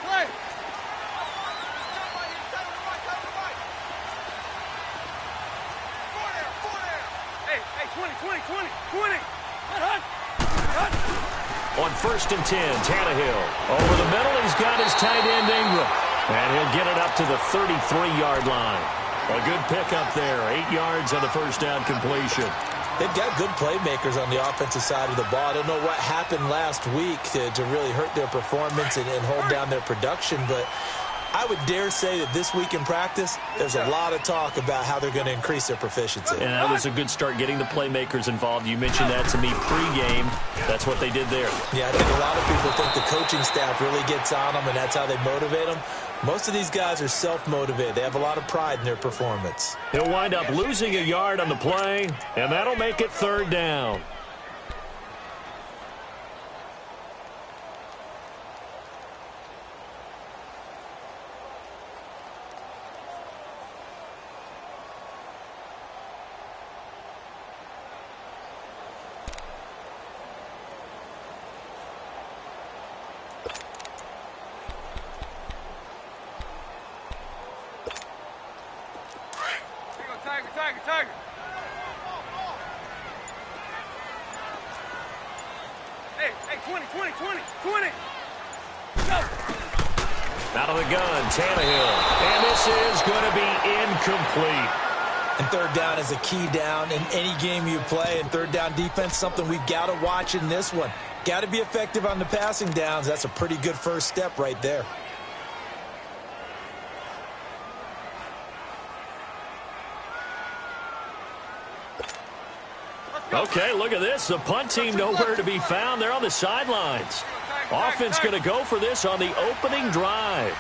Clay. Hey, 20. On 1st and 10, Tannehill. Over the middle, he's got his tight end, Ingram. And he'll get it up to the 33-yard line. A good pickup there. 8 yards on the first down completion. They've got good playmakers on the offensive side of the ball. I don't know what happened last week to really hurt their performance and hold down their production, but I would dare say that this week in practice, there's a lot of talk about how they're going to increase their proficiency. And that was a good start, getting the playmakers involved. You mentioned that to me pregame. That's what they did there. Yeah, I think a lot of people think the coaching staff really gets on them, and that's how they motivate them. Most of these guys are self-motivated. They have a lot of pride in their performance. He'll wind up losing a yard on the play, and that'll make it 3rd down. Tiger. Hey, 20. Go. Out of the gun, Tannehill. And this is going to be incomplete. And 3rd down is a key down in any game you play. And 3rd down defense, something we've got to watch in this one. Got to be effective on the passing downs. That's a pretty good first step right there. Okay, look at this. The punt team nowhere to be found. They're on the sidelines. Offense going to go for this on the opening drive.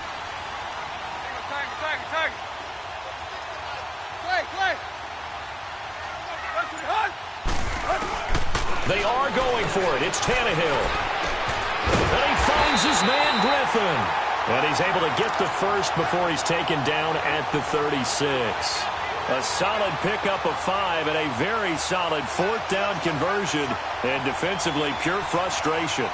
They are going for it. It's Tannehill. And he finds his man Griffin. And he's able to get the first before he's taken down at the 36. A solid pickup of 5 and a very solid 4th down conversion. And defensively, pure frustration.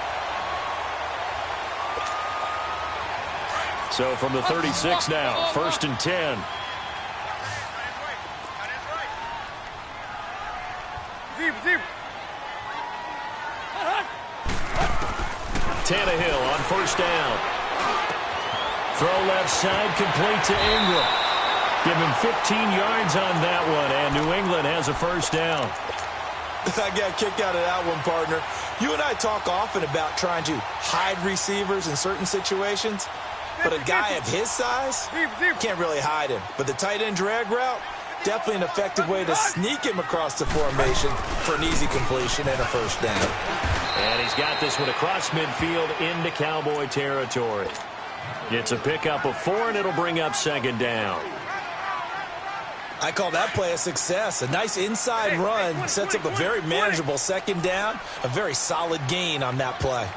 So from the 36 now, 1st and 10. Tannehill on 1st down. Throw left side, complete to Ingram. Give him 15 yards on that one, and New England has a 1st down. I got a kick out of that one, partner. You and I talk often about trying to hide receivers in certain situations, but a guy of his size can't really hide him. But the tight end drag route, definitely an effective way to sneak him across the formation for an easy completion and a 1st down. And he's got this one across midfield into Cowboy territory. It's a pickup of 4, and it'll bring up 2nd down. I call that play a success. A nice inside run sets up a very manageable 2nd down. A very solid gain on that play.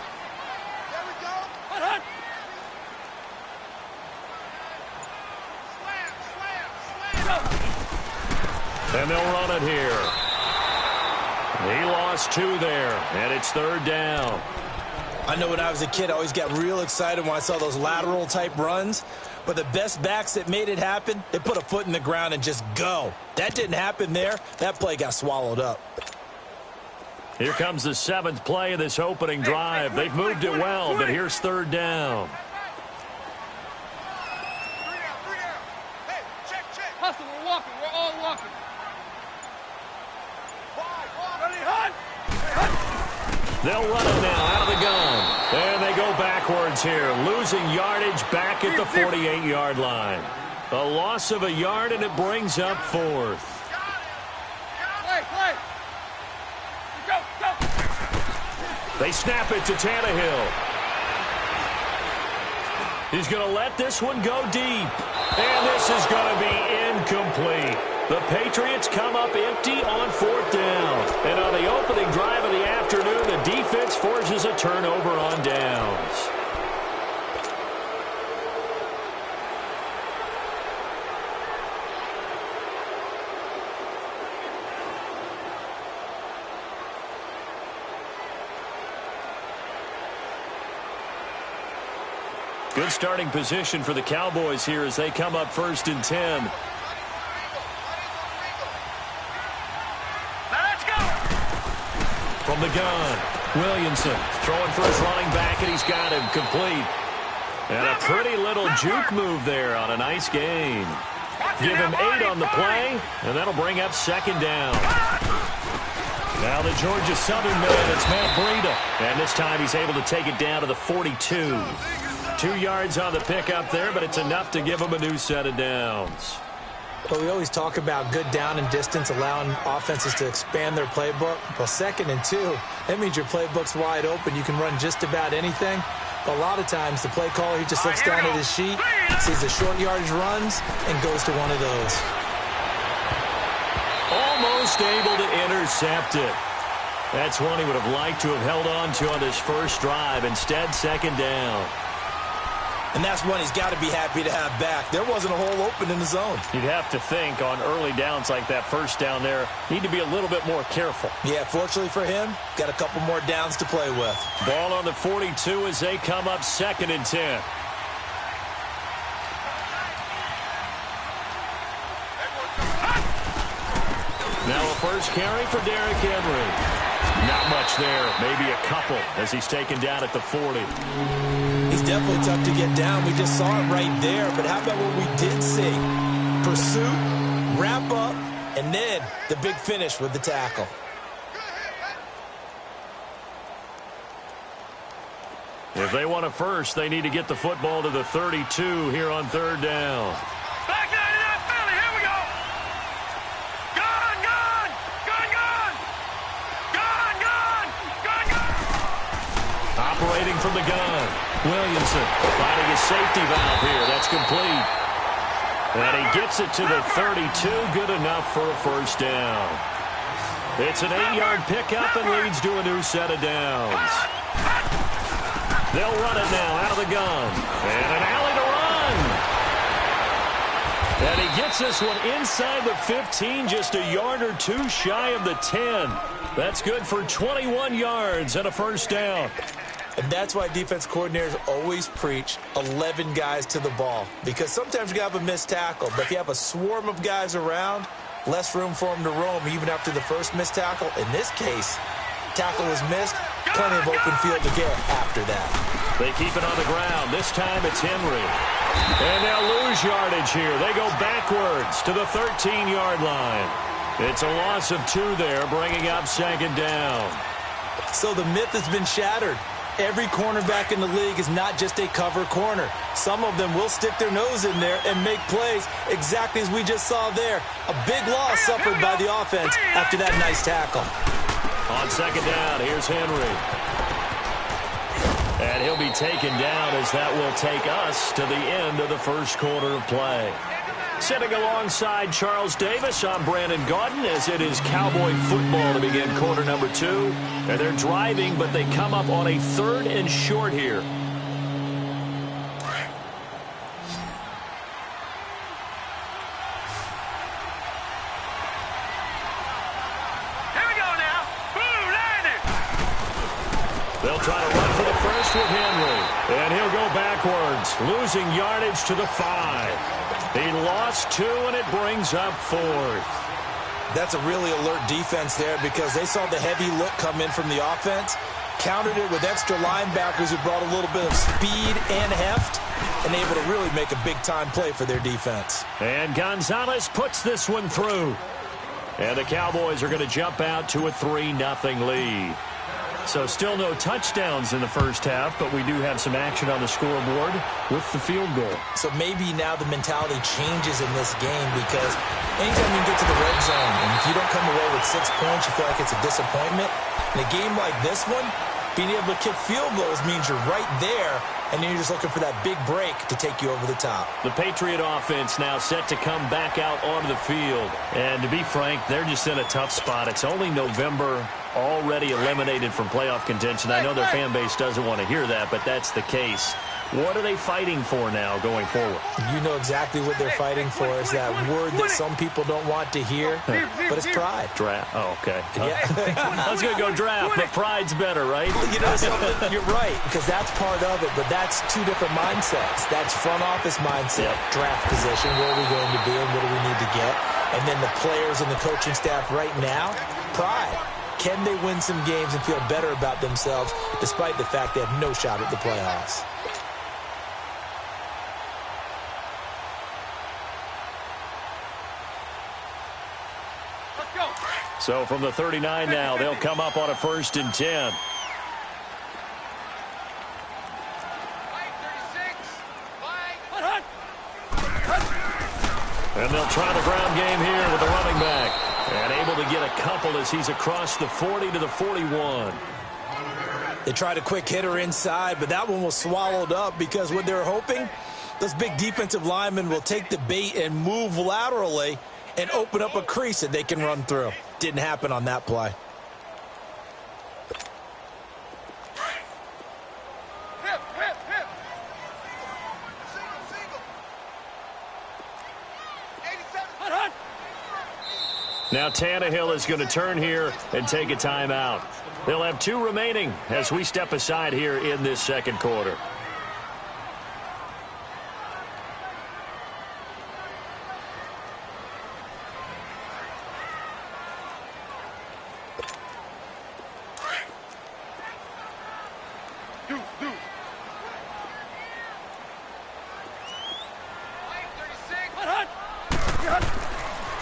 And they'll run it here. He lost 2 there, and it's 3rd down. I know when I was a kid, I always got real excited when I saw those lateral type runs. But the best backs that made it happen, they put a foot in the ground and just go. That didn't happen there. That play got swallowed up. Here comes the 7th play of this opening drive. They've moved it well, but here's 3rd down. Hustle, we're walking. We're all walking. They'll run it now out of the gun. And they go backwards here, losing yardage back at the 48-yard line. A loss of a yard, and it brings up 4th. They snap it to Tannehill. He's going to let this one go deep. And this is going to be incomplete. The Patriots come up empty on 4th down. And on the opening drive of the afternoon, the defense forces a turnover on downs. Good starting position for the Cowboys here as they come up 1st and 10. Let's go. From the gun, Williamson throwing for his running back, and he's got him complete. And a pretty little juke move there on a nice gain. Give him 8 on the play, and that'll bring up 2nd down. Now the Georgia Southern man, it's Matt Breida. And this time he's able to take it down to the 42. 2 yards on the pickup there, but it's enough to give him a new set of downs. Well, we always talk about good down and distance, allowing offenses to expand their playbook. Well, 2nd and 2, that means your playbook's wide open. You can run just about anything. But a lot of times, the play caller, he just looks down at his sheet, sees the short yardage runs, and goes to one of those. Almost able to intercept it. That's one he would have liked to have held on to on this first drive. Instead, 2nd down. And that's one he's got to be happy to have back. There wasn't a hole open in the zone. You'd have to think on early downs like that first down there, need to be a little bit more careful. Yeah, fortunately for him, got a couple more downs to play with. Ball on the 42 as they come up 2nd and 10. Now a first carry for Derrick Henry. Not much there, maybe a couple as he's taken down at the 40. He's definitely tough to get down. We just saw it right there. But how about what we did see? Pursuit, wrap up, and then the big finish with the tackle. If they want a first, they need to get the football to the 32 here on 3rd down. Back down to that Philly. Here we go. Gun, gun. Gun, gun. Gun, gun. Gun, gun. Operating from the gun. Williamson finding his safety valve here. That's complete. And he gets it to the 32. Good enough for a first down. It's an 8-yard pickup and leads to a new set of downs. They'll run it now out of the gun. And an alley to run. And he gets this one inside the 15, just a yard or 2 shy of the 10. That's good for 21 yards and a first down. And that's why defense coordinators always preach 11 guys to the ball. Because sometimes you have a missed tackle. But if you have a swarm of guys around, less room for them to roam even after the first missed tackle. In this case, tackle was missed. Plenty of open field to get after that. They keep it on the ground. This time it's Henry. And they'll lose yardage here. They go backwards to the 13-yard line. It's a loss of 2 there, bringing up 2nd down. So the myth has been shattered. Every cornerback in the league is not just a cover corner. Some of them will stick their nose in there and make plays exactly as we just saw there. A big loss suffered by the offense after that nice tackle. On 2nd down, here's Henry. And he'll be taken down as that will take us to the end of the first quarter of play. Sitting alongside Charles Davis, I'm Brandon Gaudin as it is Cowboy football to begin quarter number 2. And they're driving, but they come up on a 3rd and short here. They'll try to run for the first with Henry. And he'll go backwards, losing yardage to the 5. He lost 2, and it brings up 4th. That's a really alert defense there because they saw the heavy look come in from the offense, countered it with extra linebackers who brought a little bit of speed and heft, and able to really make a big-time play for their defense. And Gonzalez puts this one through. And the Cowboys are going to jump out to a 3-0 lead. So still no touchdowns in the first half, but we do have some action on the scoreboard with the field goal. So maybe now the mentality changes in this game because anytime you get to the red zone and if you don't come away with 6 points, you feel like it's a disappointment. In a game like this one, being able to kick field goals means you're right there, and then you're just looking for that big break to take you over the top. The Patriot offense now set to come back out onto the field. And to be frank, they're just in a tough spot. It's only November, already eliminated from playoff contention. I know their fan base doesn't want to hear that, but that's the case. What are they fighting for now going forward? You know exactly what they're fighting for is that word that some people don't want to hear, but it's pride. Draft. Oh, okay. Yeah. I was going to go draft, but pride's better, right? You know something? You're right, because that's part of it, but that's two different mindsets. That's front office mindset, draft position, where are we going to be and what do we need to get? And then the players and the coaching staff right now, pride. Can they win some games and feel better about themselves despite the fact they have no shot at the playoffs? So from the 39 now, they'll come up on a 1st and 10. And they'll try the ground game here with the running back. And able to get a couple as he's across the 40 to the 41. They tried a quick hitter inside, but that one was swallowed up because what they're hoping, those big defensive linemen will take the bait and move laterally and open up a crease that they can run through. Didn't happen on that play. Now Tannehill is going to turn here and take a timeout. They'll have 2 remaining as we step aside here in this second quarter.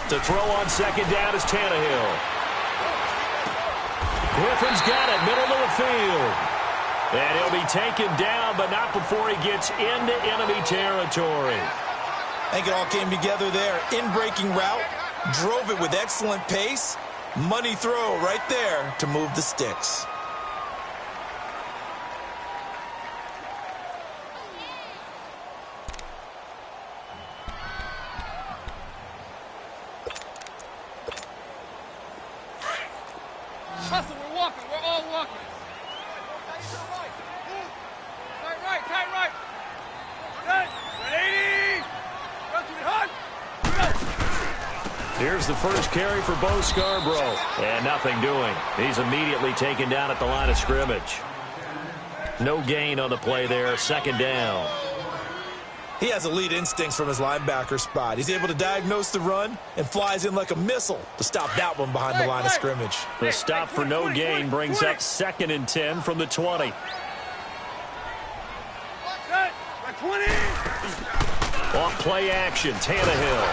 To throw on second down is Tannehill. Griffin's got it, middle of the field. And he'll be taken down, but not before he gets into enemy territory. I think it all came together there. In-breaking route, drove it with excellent pace. Money throw right there to move the sticks. Hustle, we're walking. We're all walking. Tight right. Good. 180. Run to the hunt. Here's the first carry for Bo Scarborough. And nothing doing. He's immediately taken down at the line of scrimmage. No gain on the play there. Second down. He has elite instincts from his linebacker spot. He's able to diagnose the run and flies in like a missile to stop that one behind the line of scrimmage. The stop for no gain brings up 2nd and 10 from the 20. Off play action, Tannehill.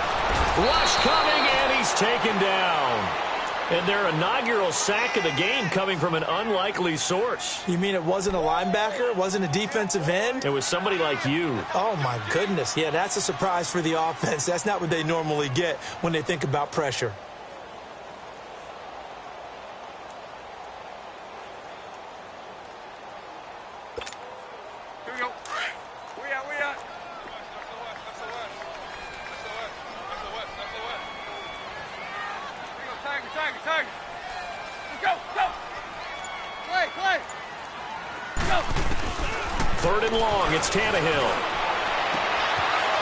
Rush coming, and he's taken down. And their inaugural sack of the game coming from an unlikely source. You mean it wasn't a linebacker? It wasn't a defensive end? It was somebody like you. Oh, my goodness. Yeah, that's a surprise for the offense. That's not what they normally get when they think about pressure. Here we go. We out. Tiger. Let's go. Play. Go. 3rd and long, it's Tannehill.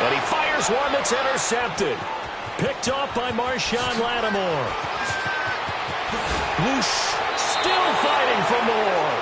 And he fires one that's intercepted. Picked off by Marshawn Lattimore. Whoosh. Still fighting for more.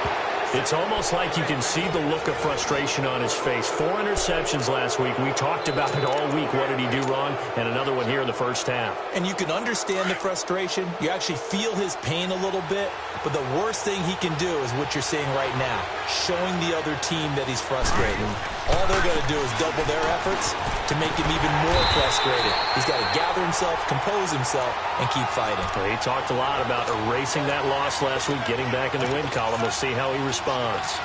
It's almost like you can see the look of frustration on his face. 4 interceptions last week. We talked about it all week. What did he do wrong? And another one here in the first half. And you can understand the frustration. You actually feel his pain a little bit. But the worst thing he can do is what you're seeing right now, showing the other team that he's frustrated. All they're going to do is double their efforts to make him even more frustrated. He's got to gather himself, compose himself, and keep fighting. He talked a lot about erasing that loss last week, getting back in the win column. We'll see how he responds.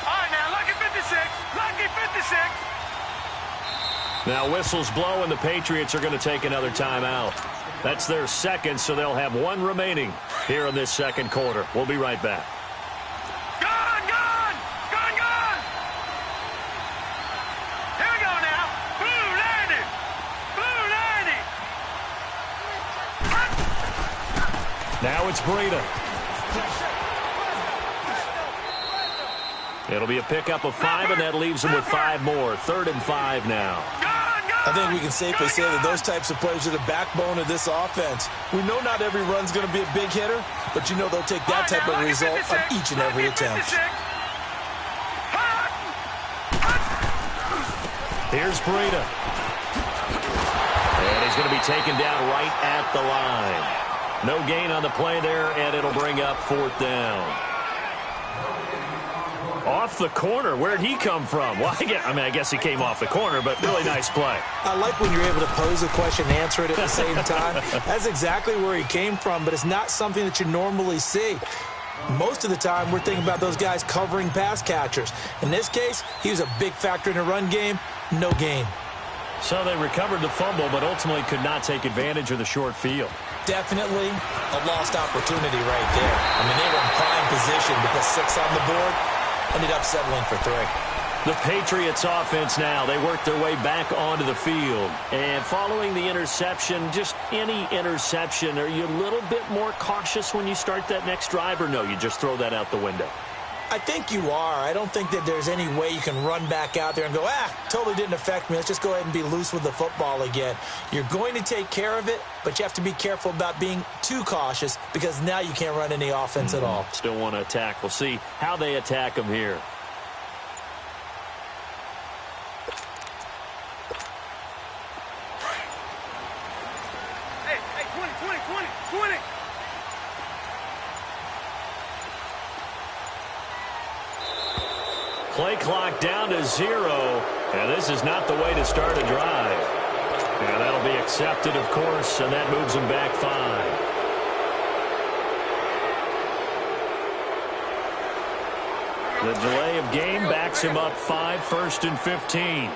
All right, now, lucky 56. Now whistles blow, and the Patriots are going to take another timeout. That's their 2nd, so they'll have 1 remaining here in this second quarter. We'll be right back. Gone. Here we go now. Blue 90. Now it's Breida. It'll be a pickup of 5, and that leaves him with 5 more. 3rd and 5 now. I think we can safely say that those types of plays are the backbone of this offense. We know not every run's going to be a big hitter, but you know they'll take that type of result on each and every attempt. Here's Breida. And he's going to be taken down right at the line. No gain on the play there, and it'll bring up 4th down. Off the corner. Where'd he come from? Well, I guess he came off the corner, but really nice play. I like when you're able to pose a question and answer it at the same time. That's exactly where he came from, but it's not something that you normally see. Most of the time, we're thinking about those guys covering pass catchers. In this case, he was a big factor in the run game. No gain. So they recovered the fumble, but ultimately could not take advantage of the short field. Definitely a lost opportunity right there. I mean, they were in prime position to put 6 on the board. Ended up settling for 3. The Patriots offense now. They work their way back onto the field. And following the interception, just any interception, are you a little bit more cautious when you start that next drive, or no, you just throw that out the window? I think you are. I don't think that there's any way you can run back out there and go, totally didn't affect me. Let's just go ahead and be loose with the football again. You're going to take care of it, but you have to be careful about being too cautious because now you can't run any offense at all. Still want to attack. We'll see how they attack them here. Hey, 20. Play clock down to 0, and this is not the way to start a drive. And that'll be accepted, of course, and that moves them back 5. The delay of game backs him up 5, 1st and 15.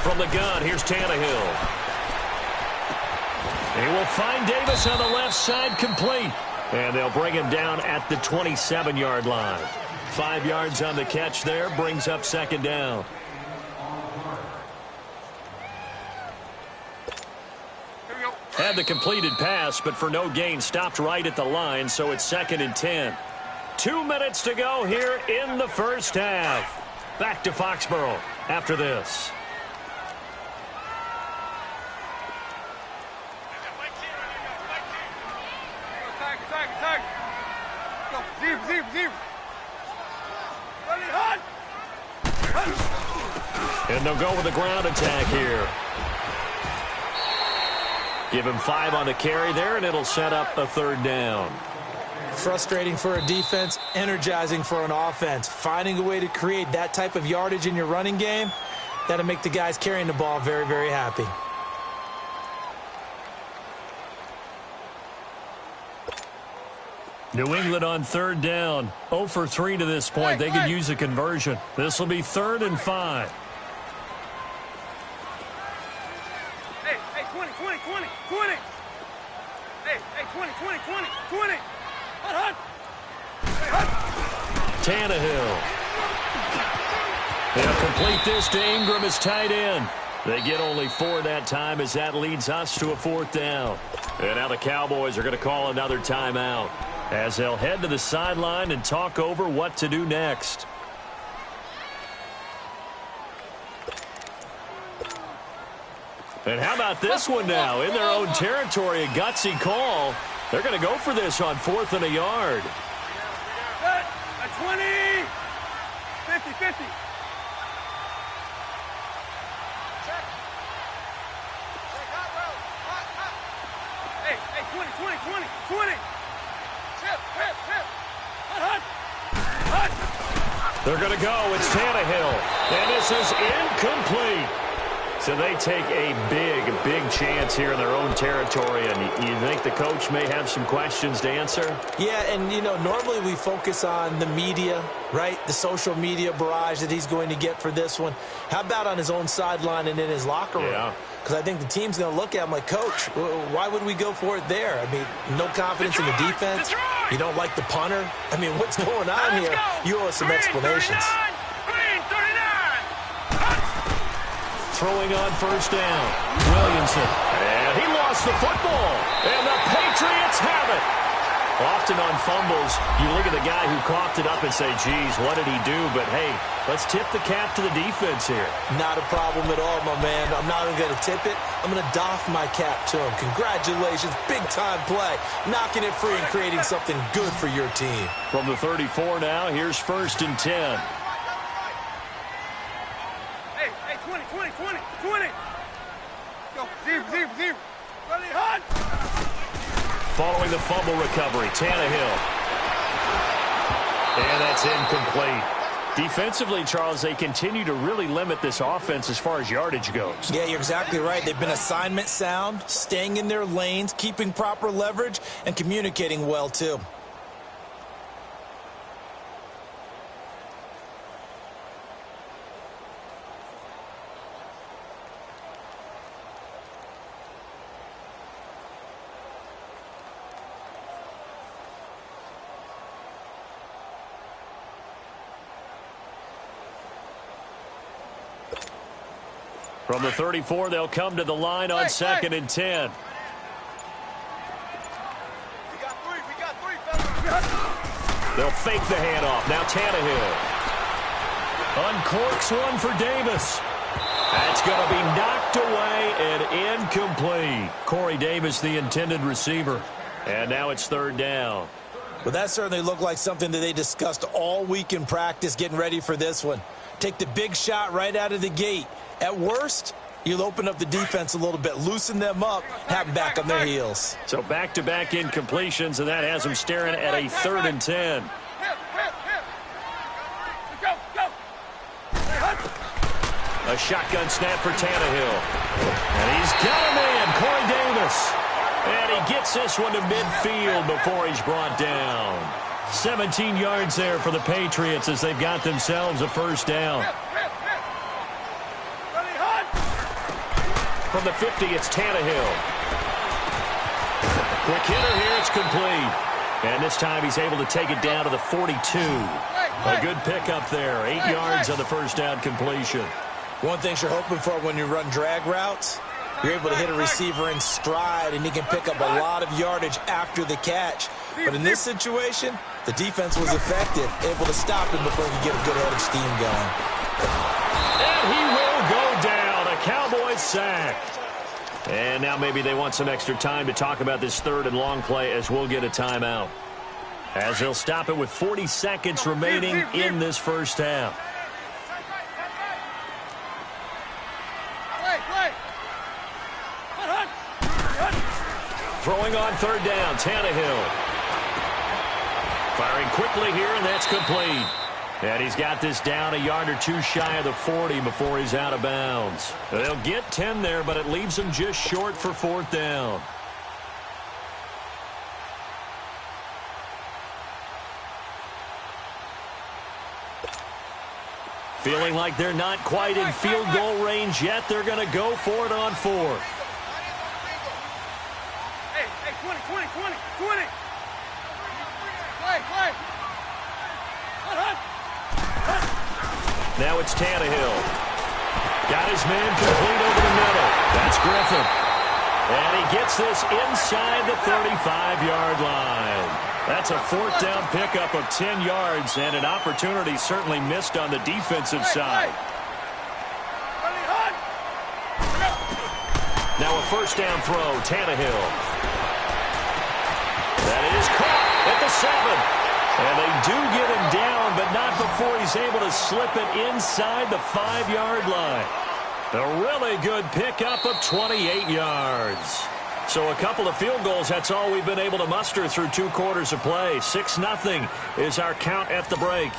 From the gun, here's Tannehill. He will find Davis on the left side, complete. And they'll bring him down at the 27-yard line. 5 yards on the catch there, brings up 2nd down. Had the completed pass, but for no gain, stopped right at the line, so it's 2nd and 10. 2 minutes to go here in the first half. Back to Foxborough after this. And they'll go with the ground attack here. Give him 5 on the carry there, and it'll set up a 3rd down. Frustrating for a defense, energizing for an offense. Finding a way to create that type of yardage in your running game, that'll make the guys carrying the ball very, very happy. New England on 3rd down. 0 for 3 to this point. They could use a conversion. This will be 3rd and 5. Hey, 20. Hey, 20. Hut. Tannehill. They'll complete this to Ingram as tight end. They get only 4 that time as that leads us to a 4th down. And now the Cowboys are going to call another timeout as they'll head to the sideline and talk over what to do next. And how about this one now? In their own territory, a gutsy call. They're going to go for this on 4th and a yard. Set. At 20. 50. Hey, 20. Chip. Hut. They're going to go. It's Tannehill. And this is incomplete. So they take a big chance here in their own territory. And you think the coach may have some questions to answer? Yeah, and, normally we focus on the media, right? The social media barrage that he's going to get for this one. How about on his own sideline and in his locker room? Yeah. Because I think the team's going to look at him like, Coach, why would we go for it there? I mean, no confidence in the defense. You don't like the punter? I mean, what's going on here? You owe us some explanations. Green, 39. Throwing on first down. Williamson. And he lost the football. And the Patriots have it. Often on fumbles, you look at the guy who coughed it up and say, geez, what did he do? But, hey, let's tip the cap to the defense here. Not a problem at all, my man. I'm not even going to tip it. I'm going to doff my cap to him. Congratulations. Big-time play. Knocking it free and creating something good for your team. From the 34 now, here's 1st and 10. Hey, 20. Go, zero. Ready, hot. Following the fumble recovery, Tannehill. And that's incomplete. Defensively, Charles, they continue to really limit this offense as far as yardage goes. Yeah, you're exactly right. They've been assignment sound, staying in their lanes, keeping proper leverage, and communicating well, too. From the 34, they'll come to the line on 2nd and 10. We got three, fellas. They'll fake the handoff. Now Tannehill. Uncorks one for Davis. That's going to be knocked away and incomplete. Corey Davis, the intended receiver. And now it's 3rd down. Well, that certainly looked like something that they discussed all week in practice, getting ready for this one. Take the big shot right out of the gate. At worst, you'll open up the defense a little bit, loosen them up, have them back on their heels. So back-to-back incompletions, and that has them staring at a 3rd and 10. Go. A shotgun snap for Tannehill. And he's got a man, Corey Davis. And he gets this one to midfield before he's brought down. 17 yards there for the Patriots as they've got themselves a 1st down. From the 50, it's Tannehill. Quick hitter here, it's complete. And this time he's able to take it down to the 42. A good pickup there. 8 yards on the 1st down completion. One thing you're hoping for when you run drag routes, you're able to hit a receiver in stride, and he can pick up a lot of yardage after the catch. But in this situation, the defense was effective, able to stop him before he could get a good head of steam going. And he will go down. A Cowboys sack. And now maybe they want some extra time to talk about this 3rd and long play as we'll get a timeout. As they'll stop it with 40 seconds remaining in this 1st half. Throwing on 3rd down, Tannehill. Firing quickly here, and that's complete. And he's got this down a yard or two shy of the 40 before he's out of bounds. They'll get 10 there, but it leaves them just short for 4th down. Feeling like they're not quite in field goal range yet. They're going to go for it on 4th. Hey, 20. Play. Now it's Tannehill. Got his man complete over the middle. That's Griffin. And he gets this inside the 35-yard line. That's a 4th down pickup of 10 yards and an opportunity certainly missed on the defensive side. Now a 1st down throw, Tannehill. That is caught at the 7. And they do get him down, but not before he's able to slip it inside the 5-yard line. A really good pickup of 28 yards. So a couple of field goals, that's all we've been able to muster through 2 quarters of play. 6-0 is our count at the break.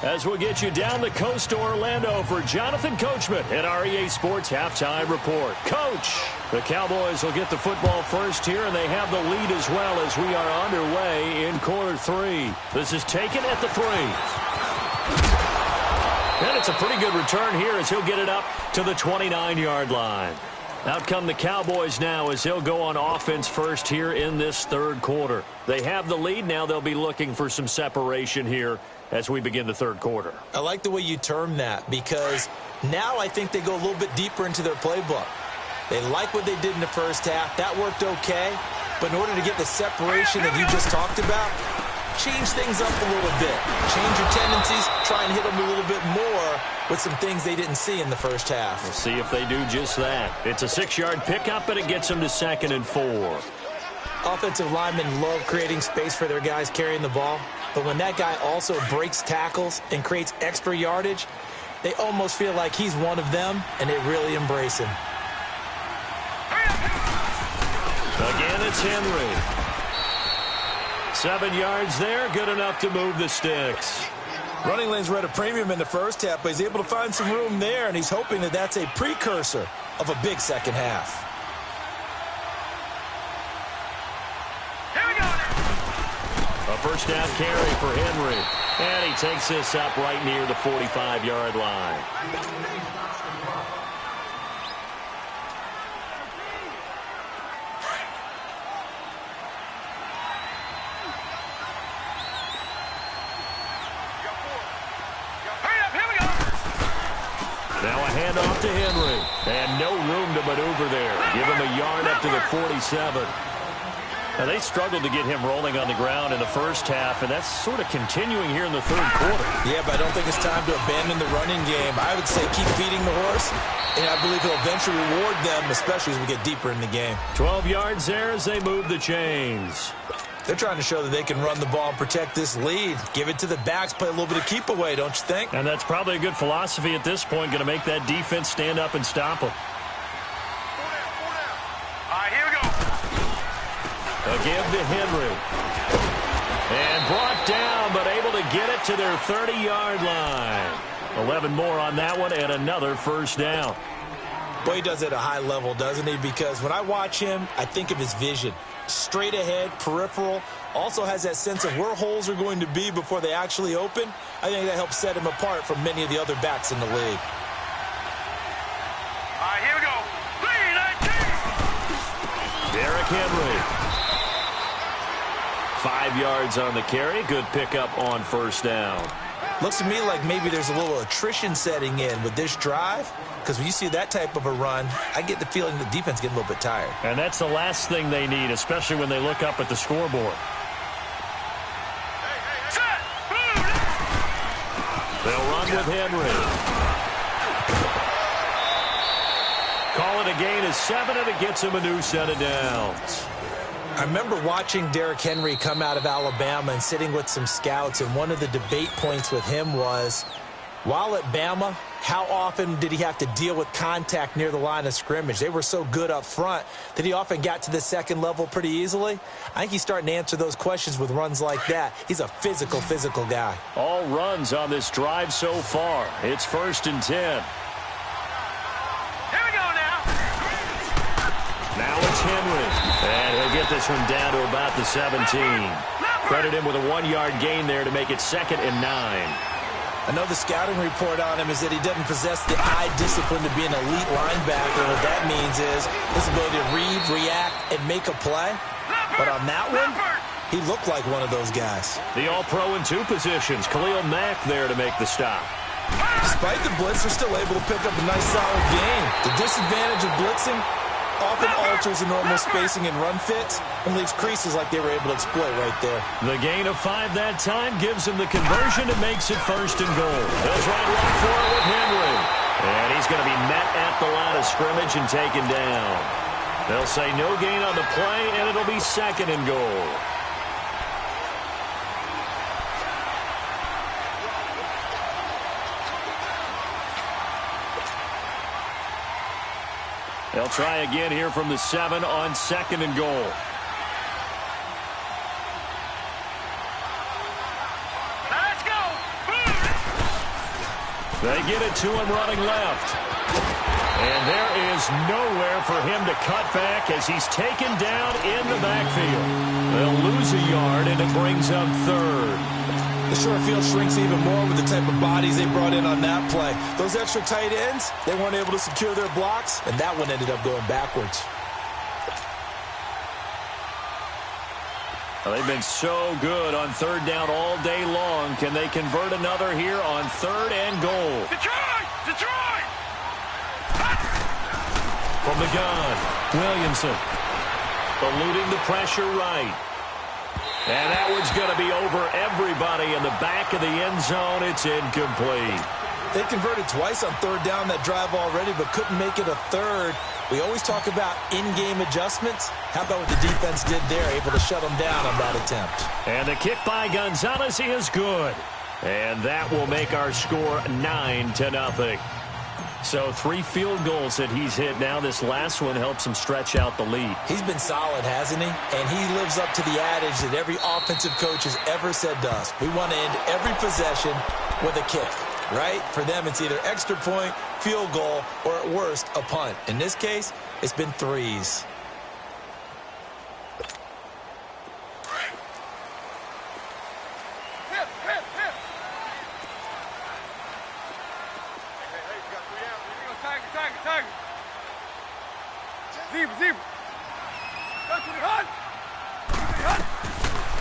As we'll get you down the coast to Orlando for Jonathan Coachman at our EA Sports Halftime Report. Coach, the Cowboys will get the football first here, and they have the lead as well as we are underway in quarter 3. This is taken at the 3. And it's a pretty good return here as he'll get it up to the 29-yard line. Out come the Cowboys now as he'll go on offense first here in this third quarter. They have the lead. Now they'll be looking for some separation here as we begin the third quarter. I like the way you term that because now I think they go a little bit deeper into their playbook. They like what they did in the first half. That worked okay. But in order to get the separation that you just talked about, change things up a little bit. Change your tendencies. Try and hit them a little bit more with some things they didn't see in the first half. We'll see if they do just that. It's a 6-yard pickup, and it gets them to 2nd and 4. Offensive linemen love creating space for their guys carrying the ball. But when that guy also breaks tackles and creates extra yardage, they almost feel like he's one of them, and they really embrace him. Again, it's Henry. 7 yards there, good enough to move the sticks. Running lanes were at a premium in the first half, but he's able to find some room there, and he's hoping that that's a precursor of a big second half. Here we go. A first down carry for Henry. And he takes this up right near the 45-yard line. Now a handoff to Henry. And no room to maneuver there. Give him a yard up to the 47. Now they struggled to get him rolling on the ground in the first half, and that's sort of continuing here in the third quarter. Yeah, but I don't think it's time to abandon the running game. I would say keep feeding the horse, and I believe he'll eventually reward them, especially as we get deeper in the game. 12 yards there as they move the chains. They're trying to show that they can run the ball and protect this lead. Give it to the backs, play a little bit of keep away, don't you think? And that's probably a good philosophy at this point, going to make that defense stand up and stop them. All right, here we go. A give to Henry. And brought down, but able to get it to their 30-yard line. 11 more on that one, and another first down. Boy, he does it at a high level, doesn't he? Because when I watch him, I think of his vision. Straight ahead, peripheral, also has that sense of where holes are going to be before they actually open. I think that helps set him apart from many of the other backs in the league. All right, here we go. 3-19. Derrick Henry. 5 yards on the carry. Good pickup on first down. Looks to me like maybe there's a little attrition setting in with this drive, because when you see that type of a run, I get the feeling the defense getting a little bit tired. And that's the last thing they need, especially when they look up at the scoreboard. Set. Boom. They'll run with Henry. Call it a gain of 7, and it gets him a new set of downs. I remember watching Derrick Henry come out of Alabama and sitting with some scouts, and one of the debate points with him was, while at Bama, how often did he have to deal with contact near the line of scrimmage? They were so good up front that he often got to the second level pretty easily. I think he's starting to answer those questions with runs like that. He's a physical guy. All runs on this drive so far. It's 1st and 10. Here we go now. Now it's Henry. And he'll get this one down to about the 17. Credit him with a 1-yard gain there to make it 2nd and 9. I know the scouting report on him is that he doesn't possess the eye discipline to be an elite linebacker. What that means is his ability to read, react, and make a play. But on that one, he looked like one of those guys. The All-Pro in 2 positions. Khalil Mack there to make the stop. Despite the blitz, they're still able to pick up a nice solid gain. The disadvantage of blitzing often alters the normal spacing and run fits and leaves creases like they were able to exploit right there. The gain of 5 that time gives him the conversion and makes it 1st and goal. He'll try to run for it with Henry. And he's going to be met at the line of scrimmage and taken down. They'll say no gain on the play, and it'll be 2nd and goal. They'll try again here from the 7 on 2nd and goal. Let's go. They get it to him running left. And there is nowhere for him to cut back as he's taken down in the backfield. They'll lose a yard, and it brings up 3rd. The short field shrinks even more with the type of bodies they brought in on that play. Those extra tight ends, they weren't able to secure their blocks, and that one ended up going backwards. Well, they've been so good on third down all day long. Can they convert another here on 3rd and goal? Detroit! Detroit! From the gun, Williamson. Eluding the pressure right. And that one's going to be over everybody in the back of the end zone. It's incomplete. They converted twice on 3rd down that drive already, but couldn't make it a 3rd. We always talk about in-game adjustments. How about what the defense did there, able to shut them down on that attempt? And the kick by Gonzalez is good. And that will make our score 9-0. So 3 field goals that he's hit now. This last one helps him stretch out the lead. He's been solid, hasn't he? And he lives up to the adage that every offensive coach has ever said to us. We want to end every possession with a kick, right? For them, it's either extra point, field goal, or at worst, a punt. In this case, it's been 3s.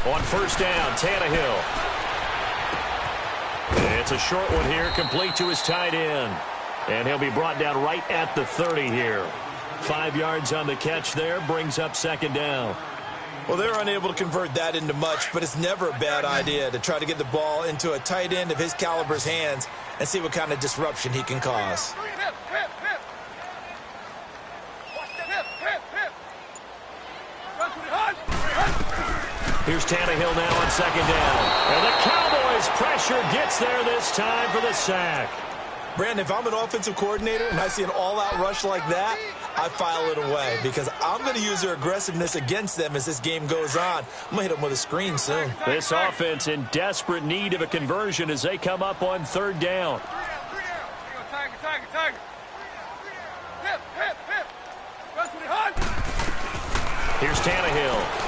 On 1st down, Tannehill. It's a short one here, complete to his tight end. And he'll be brought down right at the 30 here. 5 yards on the catch there, brings up 2nd down. Well, they're unable to convert that into much, but it's never a bad idea to try to get the ball into a tight end of his caliber's hands and see what kind of disruption he can cause. Here's Tannehill now on 2nd down. And the Cowboys pressure gets there this time for the sack. Brandon, if I'm an offensive coordinator and I see an all-out rush like that, I file it away because I'm going to use their aggressiveness against them as this game goes on. I'm going to hit them with a screen soon. This offense in desperate need of a conversion as they come up on 3rd down. Here's Tannehill.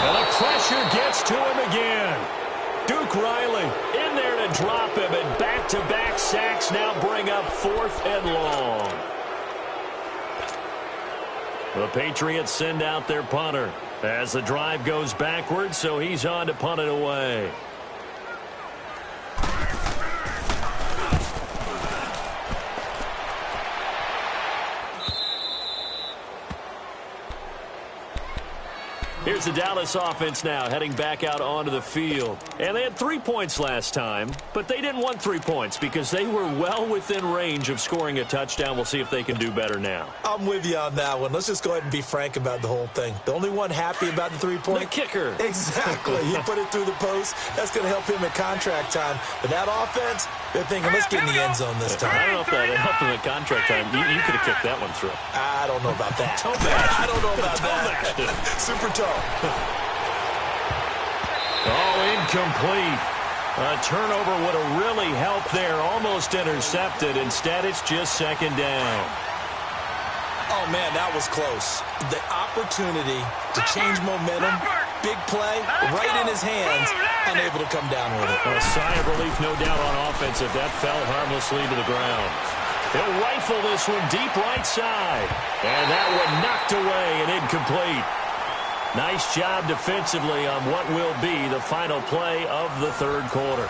And the pressure gets to him again. Duke Riley in there to drop him, and back-to-back sacks now bring up 4th and long. The Patriots send out their punter as the drive goes backwards, so he's on to punt it away. Here's the Dallas offense now heading back out onto the field. And they had 3 points last time, but they didn't want 3 points because they were well within range of scoring a touchdown. We'll see if they can do better now. I'm with you on that one. Let's just go ahead and be frank about the whole thing. The only one happy about the 3-point? The kicker. Exactly. He put it through the post. That's going to help him at contract time. But that offense, they're thinking, let's get in the end zone this time. I don't know if that helped him at contract time. You could have kicked that one through. I don't know about that. I don't know about that. Super tough. Oh, incomplete. A turnover would have really helped there. Almost intercepted. Instead, it's just 2nd down. Oh, man, that was close. The opportunity to change momentum, big play, right in his hands, unable to come down with it. A sigh of relief, no doubt, on offense if that fell harmlessly to the ground. He'll rifle this one deep right side. And that one knocked away and incomplete. Nice job defensively on what will be the final play of the 3rd quarter.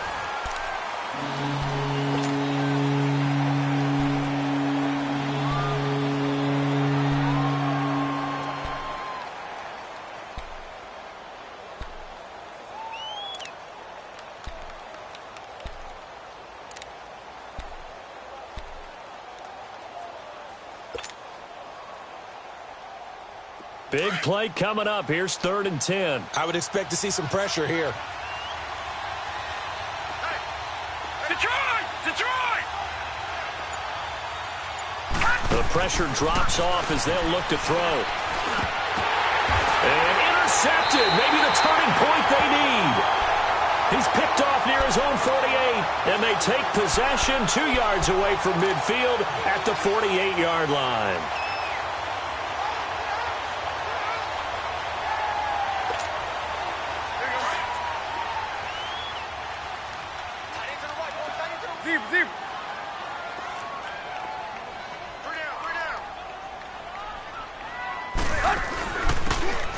Big play coming up. Here's 3rd and 10. I would expect to see some pressure here. Detroit! Detroit! The pressure drops off as they'll look to throw. And intercepted. Maybe the turning point they need. He's picked off near his own 48. And they take possession 2 yards away from midfield at the 48-yard line. Zip.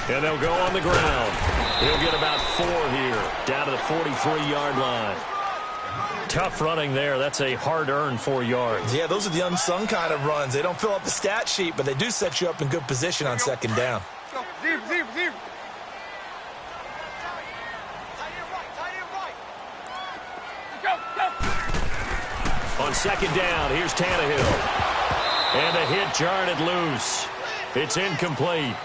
And they'll go on the ground. He'll get about 4 here, down to the 43-yard line. Tough running there. That's a hard-earned 4 yards. Yeah, those are the unsung kind of runs. They don't fill up the stat sheet, but they do set you up in good position on second down. Zip, zip, zip. On second down, here's Tannehill. And a hit jarred it loose. It's incomplete.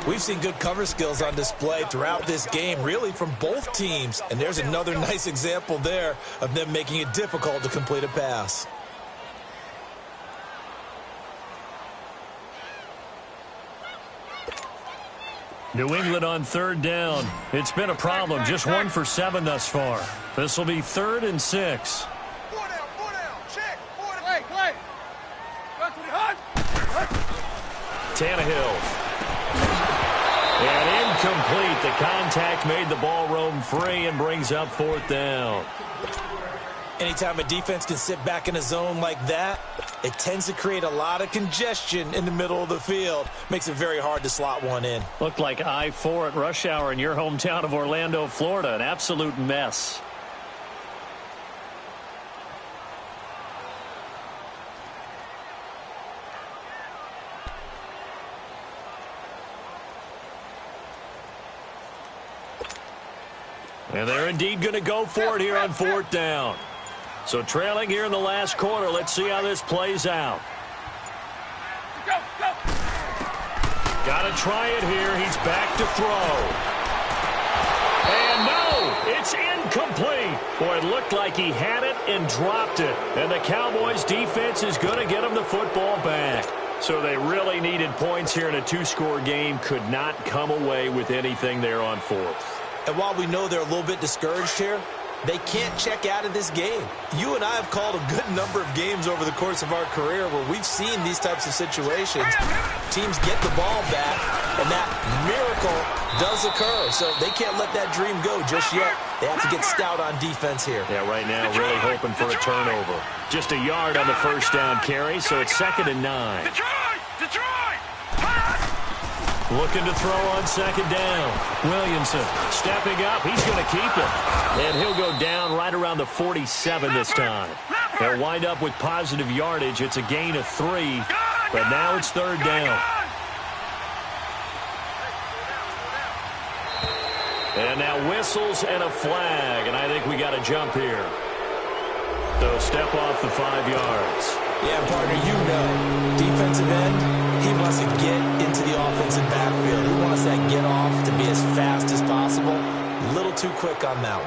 We've seen good cover skills on display throughout this game, really from both teams. And there's another nice example there of them making it difficult to complete a pass. New England on third down. It's been a problem. Just 1 for 7 thus far. This will be 3rd and 6. Clay. Run to the hut. Tannehill. And incomplete. The contact made the ball roam free and brings up 4th down. Anytime a defense can sit back in a zone like that, it tends to create a lot of congestion in the middle of the field. Makes it very hard to slot one in. Looked like I-4 at rush hour in your hometown of Orlando, Florida. An absolute mess. And they're indeed going to go for it here on 4th down. So trailing here in the last quarter. Let's see how this plays out. Go. Got to try it here. He's back to throw. And no, it's incomplete. Boy, it looked like he had it and dropped it. And the Cowboys defense is going to get him the football back. So they really needed points here in a 2-score game. Could not come away with anything there on 4th. And while we know they're a little bit discouraged here, they can't check out of this game. You and I have called a good number of games over the course of our career where we've seen these types of situations. Teams get the ball back, and that miracle does occur. So they can't let that dream go just yet. They have to get stout on defense here. Yeah, right now really hoping for a turnover. Just a yard on the first down carry, so it's 2nd and 9. Detroit! Looking to throw on second down. Williamson stepping up. He's going to keep it. And he'll go down right around the 47 this time. They'll wind up with positive yardage. It's a gain of 3. But now it's 3rd down. And now whistles and a flag. And I think we got a jump here. So step off the 5 yards. Yeah, partner, you know, defensive end, he wants to get into the offensive backfield. He wants that get off to be as fast as possible. A little too quick on that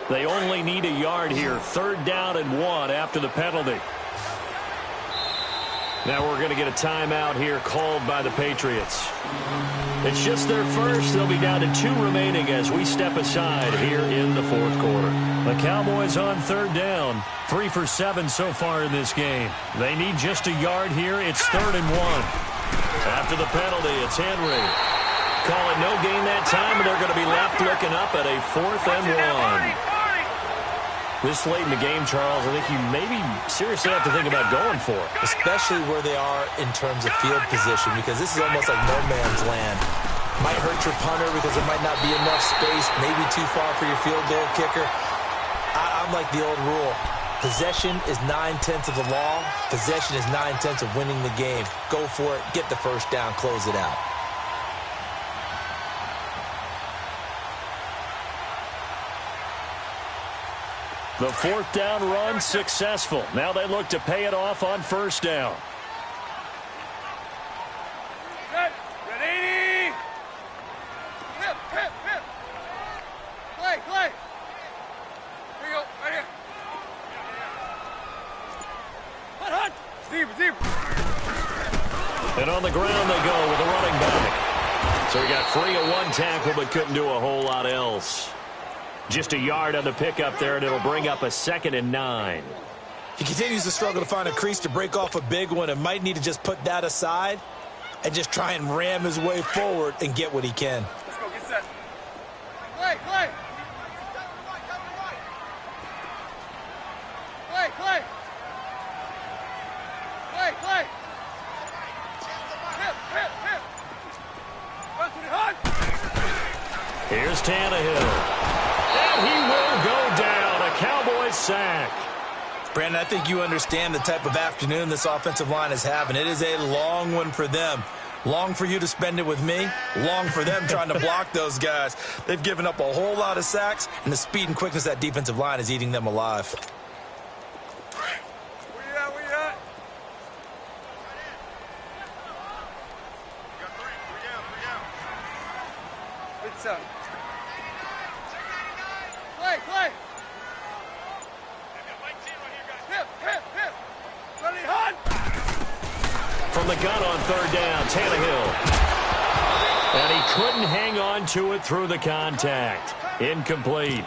one. They only need a yard here. 3rd down and 1 after the penalty. Now we're going to get a timeout here called by the Patriots. It's just their first. They'll be down to 2 remaining as we step aside here in the 4th quarter. The Cowboys on 3rd down. 3 for 7 so far in this game. They need just a yard here. It's 3rd and 1. After the penalty, it's Henry. Call it no gain that time, and they're going to be left looking up at a 4th and 1. This late in the game, Charles, I think you maybe seriously have to think about going for it. Especially where they are in terms of field position, because this is almost like no man's land. Might hurt your punter because there might not be enough space, maybe too far for your field goal kicker. I'm like the old rule. Possession is 9/10 of the law. Possession is 9/10 of winning the game. Go for it, get the first down, close it out. The 4th down run successful. Now they look to pay it off on 1st down. Ready? Hip. Clay. Here you go, right here. Hunt. Zip. And on the ground they go with a running back. So he got free of 1 tackle but couldn't do a whole lot else. Just a yard on the pickup there, and it'll bring up a 2nd and 9. He continues to struggle to find a crease to break off a big one and might need to just put that aside and just try and ram his way forward and get what he can. Let's go, get set. Here's Tannehill. And he will go down. A Cowboys sack. Brandon, I think you understand the type of afternoon this offensive line is having. It is a long one for them. Long for you to spend it with me. Long for them trying to block those guys. They've given up a whole lot of sacks, and the speed and quickness of that defensive line is eating them alive. Where you at? It's up. Play. Hip. Ready, hunt. From the gun on third down, Tannehill. And he couldn't hang on to it through the contact. Incomplete.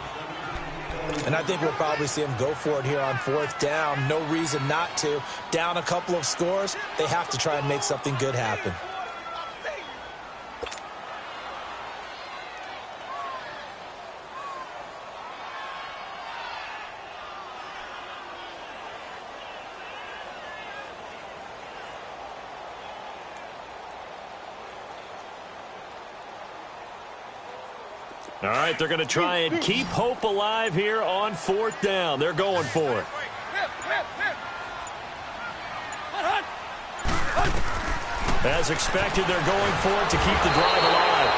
And I think we'll probably see him go for it here on fourth down. No reason not to. Down a couple of scores, they have to try and make something good happen. All right, they're going to try and keep hope alive here on fourth down. They're going for it. As expected, they're going for it to keep the drive alive.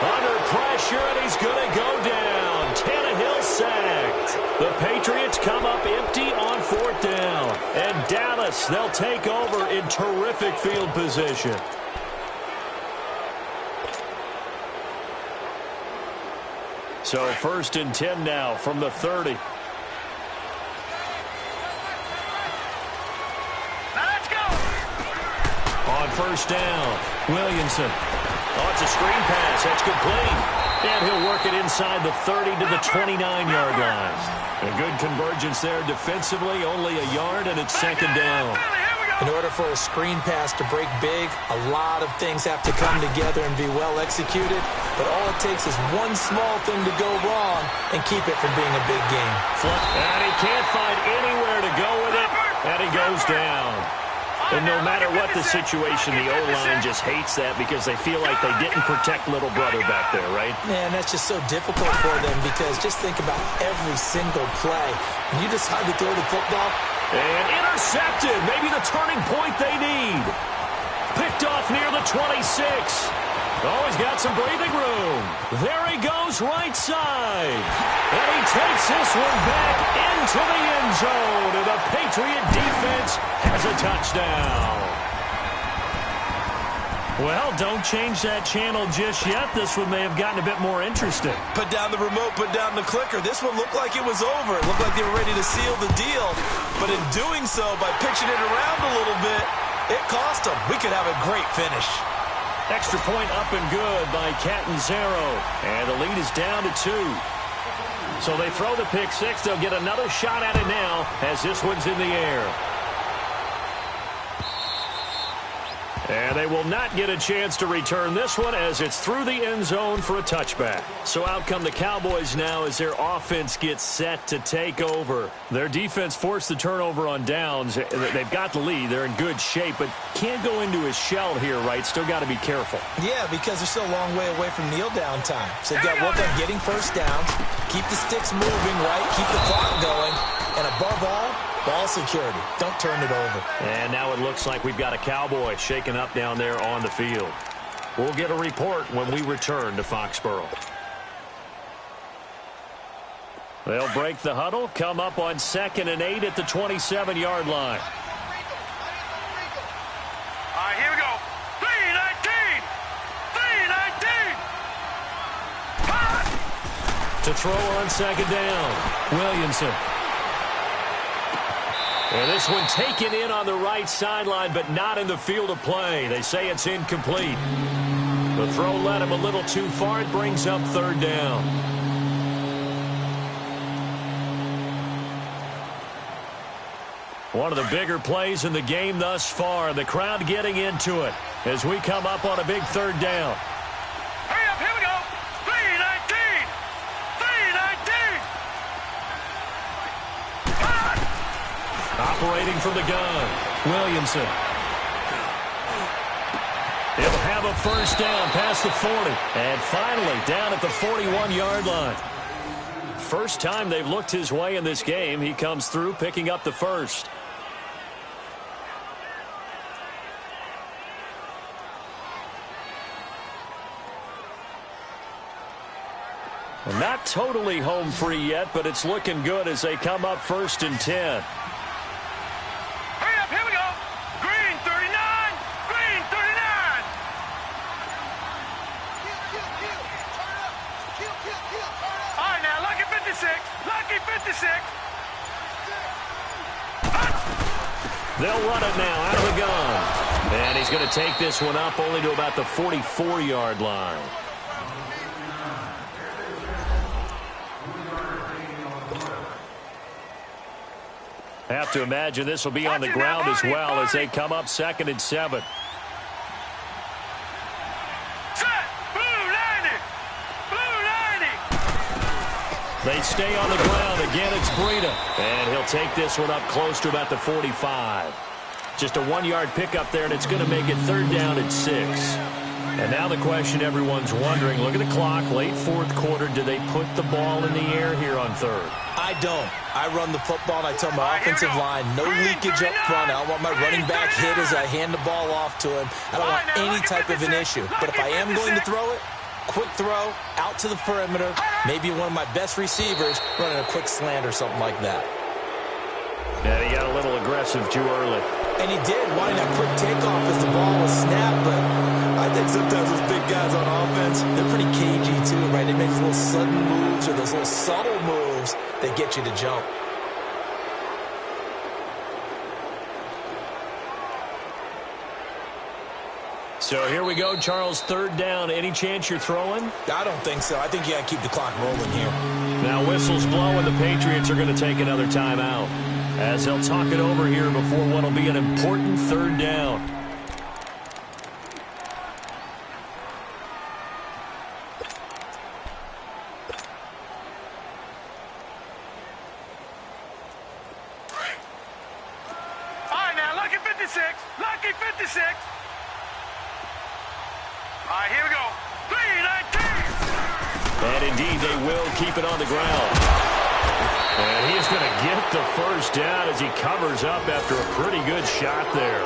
Under pressure, and he's going to go down. Tannehill sacked. The Patriots come up empty on fourth down. And Dallas, they'll take over in terrific field position. So 1st and 10 now from the 30. Let's go. On first down, Williamson. Oh, it's a screen pass. That's complete. And he'll work it inside the 30 to the 29-yard line. A good convergence there defensively, only a yard, and it's second down. In order for a screen pass to break big, a lot of things have to come together and be well executed. But all it takes is one small thing to go wrong and keep it from being a big game. And he can't find anywhere to go with it, and he goes down. And no matter what the situation, the O-line just hates that because they feel like they didn't protect little brother back there, right? Man, that's just so difficult for them because just think about every single play. When you decide to throw the football. And intercepted. Maybe the turning point they need. Picked off near the 26. Oh, he's got some breathing room. There he goes right side. And he takes this one back into the end zone. And the Patriot defense has a touchdown. Well, don't change that channel just yet. This one may have gotten a bit more interesting. Put down the remote, put down the clicker. This one looked like it was over. It looked like they were ready to seal the deal. But in doing so, by pitching it around a little bit, it cost them. We could have a great finish. Extra point up and good by Catanzaro. And the lead is down to 2. So they throw the pick six. They'll get another shot at it now as this one's in the air. And they will not get a chance to return this one as it's through the end zone for a touchback. So out come the Cowboys now as their offense gets set to take over. Their defense forced the turnover on downs. They've got the lead. They're in good shape, but can't go into a shell here, right? Still got to be careful. Yeah, because they're still a long way away from kneel down time. So they've got to work on getting first downs, keep the sticks moving, right? Keep the clock going, and above all, ball security. Don't turn it over. And now it looks like we've got a Cowboy shaken up down there on the field. We'll get a report when we return to Foxborough. They'll break the huddle, come up on 2nd and 8 at the 27-yard line. All right, here we go. 3-19. 3-19. To throw on 2nd down, Williamson. And this one taken in on the right sideline, but not in the field of play. They say it's incomplete. The throw led him a little too far. It brings up 3rd down. One of the bigger plays in the game thus far. The crowd getting into it as we come up on a big 3rd down. Hurry up, here we go. 3-19. 3-19. Operating from the gun, Williamson. He'll have a first down past the 40. And finally down at the 41-yard line. First time they've looked his way in this game. He comes through picking up the first. Well, not totally home free yet, but it's looking good as they come up 1st and 10. Hurry up, here we go. Green 39, green 39. All right, now, lucky 56, lucky 56. They'll run it now out of the gun. And he's going to take this one up only to about the 44-yard line. Have to imagine this will be on the ground as well as they come up 2nd and 7. Set, blue 90, blue 90. They stay on the ground. Again, it's Breida. And he'll take this one up close to about the 45. Just a 1-yard pickup there, and it's going to make it 3rd down and 6. And now the question everyone's wondering, look at the clock, late 4th quarter. Do they put the ball in the air here on 3rd? I don't. I run the football, and I tell my offensive line, no leakage up front. I don't want my running back hit as I hand the ball off to him. I don't want any type of an issue. But if I am going to throw it, quick throw, out to the perimeter, maybe one of my best receivers running a quick slant or something like that. Yeah, he got a little aggressive too early. And he did, wanting that quick takeoff as the ball was snapped, but I think sometimes those big guys on offense, they're pretty cagey too, right? They make those little sudden moves or those little subtle moves that get you to jump. So here we go, Charles, 3rd down. Any chance you're throwing? I don't think so. I think you got to keep the clock rolling here. Now whistles blow, and the Patriots are going to take another timeout as they'll talk it over here before what will be an important 3rd down. All right, now, lucky 56, lucky 56. All right, here we go. 3-19. And indeed, they will keep it on the ground. And he's going to get the first down as he covers up after a pretty good shot there.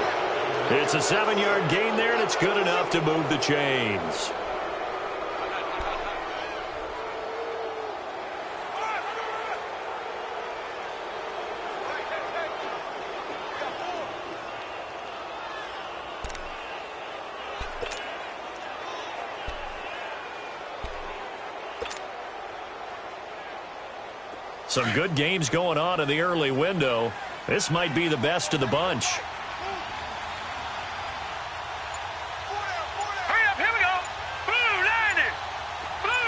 It's a 7-yard gain there, and it's good enough to move the chains. Some good games going on in the early window. This might be the best of the bunch. Hurry up, here we go. Blue 90, blue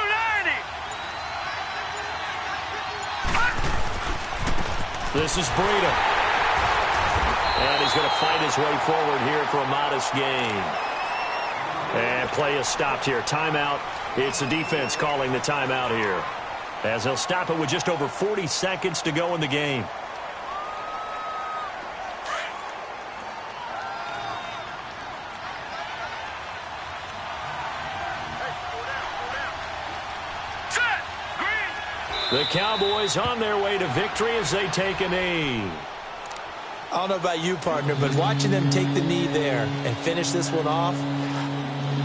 90. This is Breida. And he's going to fight his way forward here for a modest gain. And play is stopped here. Timeout. It's the defense calling the timeout here, as they'll stop it with just over 40 seconds to go in the game. Set, green. The Cowboys on their way to victory as they take a knee. I don't know about you, partner, but watching them take the knee there and finish this one off,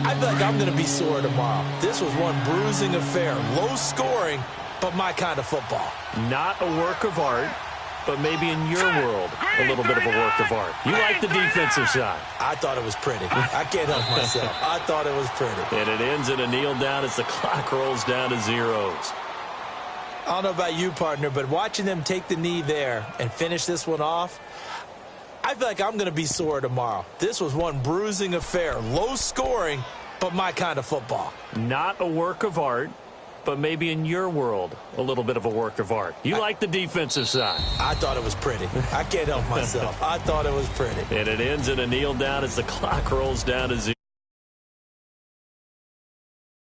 I feel like I'm going to be sore tomorrow. This was one bruising affair. Low scoring, but my kind of football. Not a work of art, but maybe in your world, a little bit of a work of art. You like the defensive side. I thought it was pretty. I can't help myself. I thought it was pretty. And it ends in a kneel down as the clock rolls down to zeros. I don't know about you, partner, but watching them take the knee there and finish this one off, I feel like I'm going to be sore tomorrow. This was one bruising affair. Low scoring, but my kind of football. Not a work of art, but maybe in your world, a little bit of a work of art. You like the defensive side. I thought it was pretty. I can't help myself. I thought it was pretty. And it ends in a kneel down as the clock rolls down to zero.